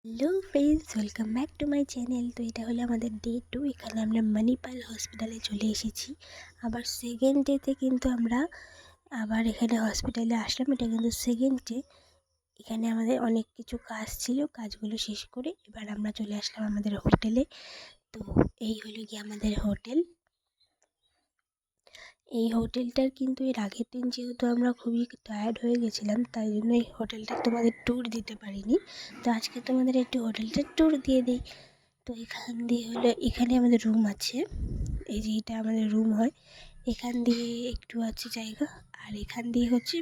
Hello friends, welcome back to my channel. তো এটা হলো আমাদের ডে 2। এখানে আমরা মণিপাল হসপিটালে চলে এসেছি। আবার সেকেন্ড ডেতে কিন্তু আমরা আবার এখানে হসপিটালে আসলাম। এটা কিন্তু সেকেন্ড ডে। এখানে আমাদের অনেক কিছু কাজ ছিল, কাজগুলো শেষ করে এবার আমরা চলে আসলাম আমাদের হোটেলে। তো এই হলো গিয়ে আমাদের হোটেল। এই হোটেলটার কিন্তু এর আগের দিন যেহেতু আমরা খুবই টায়ার্ড হয়ে গেছিলাম, তাই জন্য এই হোটেলটার তোমাদের ট্যুর দিতে পারিনি। তো আজকে তোমাদের একটু হোটেলটার ট্যুর দিয়ে দিই। তো এখান দিয়ে হলো এখানে আমাদের রুম আছে। এই যে এটা আমাদের রুম হয়। এখান দিয়ে একটু আছে জায়গা, আর এখান দিয়ে হচ্ছে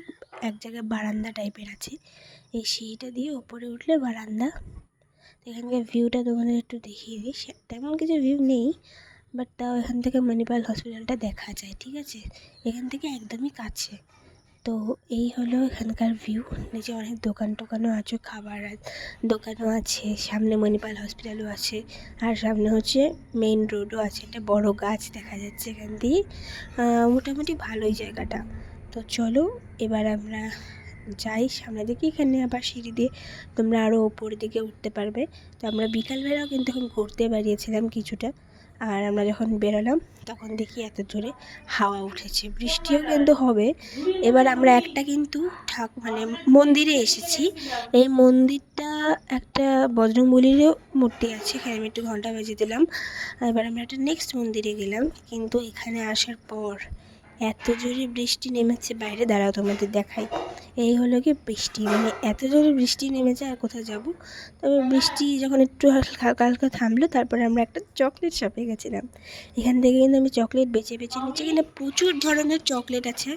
এক জায়গায় বারান্দা টাইপের আছে। এই সিঁড়িটা দিয়ে উপরে উঠলে বারান্দা। এখানকার ভিউটা তোমাদের একটু দেখিয়ে দিই। তেমন কিছু ভিউ নেই, বাট তাও এখান থেকে মণিপাল হসপিটালটা দেখা যায়। ঠিক আছে, এখান থেকে একদমই কাছে। তো এই হলো এখানকার ভিউ। নিচে অনেক দোকানও আছে, খাবার দোকানও আছে, সামনে মণিপাল হসপিটালও আছে, আর সামনে হচ্ছে মেইন রোডও আছে। একটা বড় গাছ দেখা যাচ্ছে এখান দিয়ে। মোটামুটি ভালোই জায়গাটা। তো চলো এবার আমরা যাই সামনের দিকে। এখানে আবার সিঁড়ি দিয়ে তোমরা আরও ওপরের দিকে উঠতে পারবে। তো আমরা বিকালবেলাও কিন্তু এখন ঘুরতে বেরিয়েছিলাম কিছুটা। আর আমরা যখন বেরোলাম তখন দেখি এত জোরে হাওয়া উঠেছে, বৃষ্টিও কিন্তু হবে। এবার আমরা একটা কিন্তু মন্দিরে এসেছি। এই মন্দিরটা একটা বজরংবলীরও মূর্তি আছে। এখানে আমি একটু ঘন্টা বাজিয়ে দিলাম। এবার আমরা একটা নেক্সট মন্দিরে গেলাম। কিন্তু এখানে আসার পর এত জোরে বৃষ্টি নেমেছে, বাইরে দাঁড়াও তোমাদের দেখাই। এই হলো কি বৃষ্টি, এত জোরে বৃষ্টি নেমেছে, আর কোথায় যাব। তবে বৃষ্টি যখন একটু হালকা হালকা থামলো, তারপরে আমরা একটা চকলেট শপে গেছিলাম। এখান থেকে কিন্তু আমি চকলেট বেছে নিচ্ছি। এখানে প্রচুর ধরনের চকলেট আছে,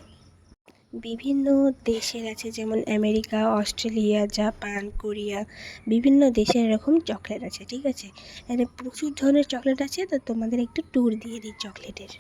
বিভিন্ন দেশের আছে, যেমন আমেরিকা, অস্ট্রেলিয়া, জাপান, কোরিয়া, বিভিন্ন দেশের এরকম চকলেট আছে। ঠিক আছে, এখানে প্রচুর ধরনের চকলেট আছে। তো তোমাদের একটু ট্যুর দিয়ে দিই চকলেটের।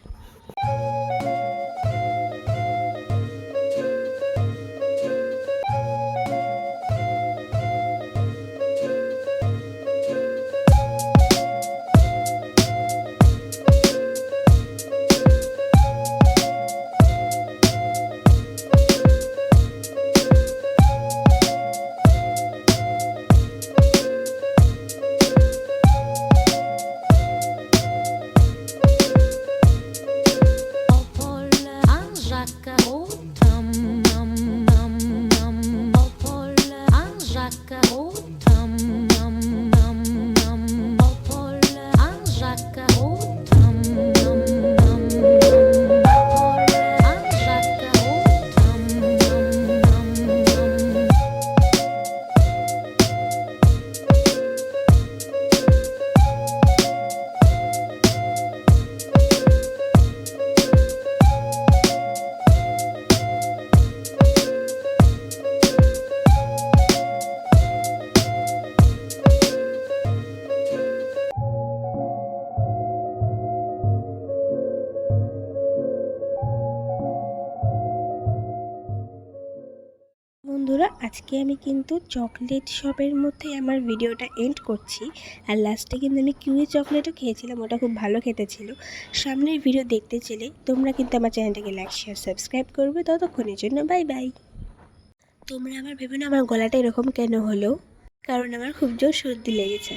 বন্ধুরা, আজকে আমি কিন্তু চকলেট শপের মধ্যে আমার ভিডিওটা এন্ড করছি। আর লাস্টে কিন্তু আমি কিউই চকলেটও খেয়েছিলাম, ওটা খুব ভালো খেতে ছিল। সামনের ভিডিও দেখতে চাইলে তোমরা কিন্তু আমার চ্যানেলটাকে লাইক, শেয়ার, সাবস্ক্রাইব করবে। ততক্ষণের জন্য বাই বাই। তোমরা আমার ভেবে না আমার গলাটা এরকম কেন হলো, কারণ আমার খুব জোর সর্দি লেগেছে।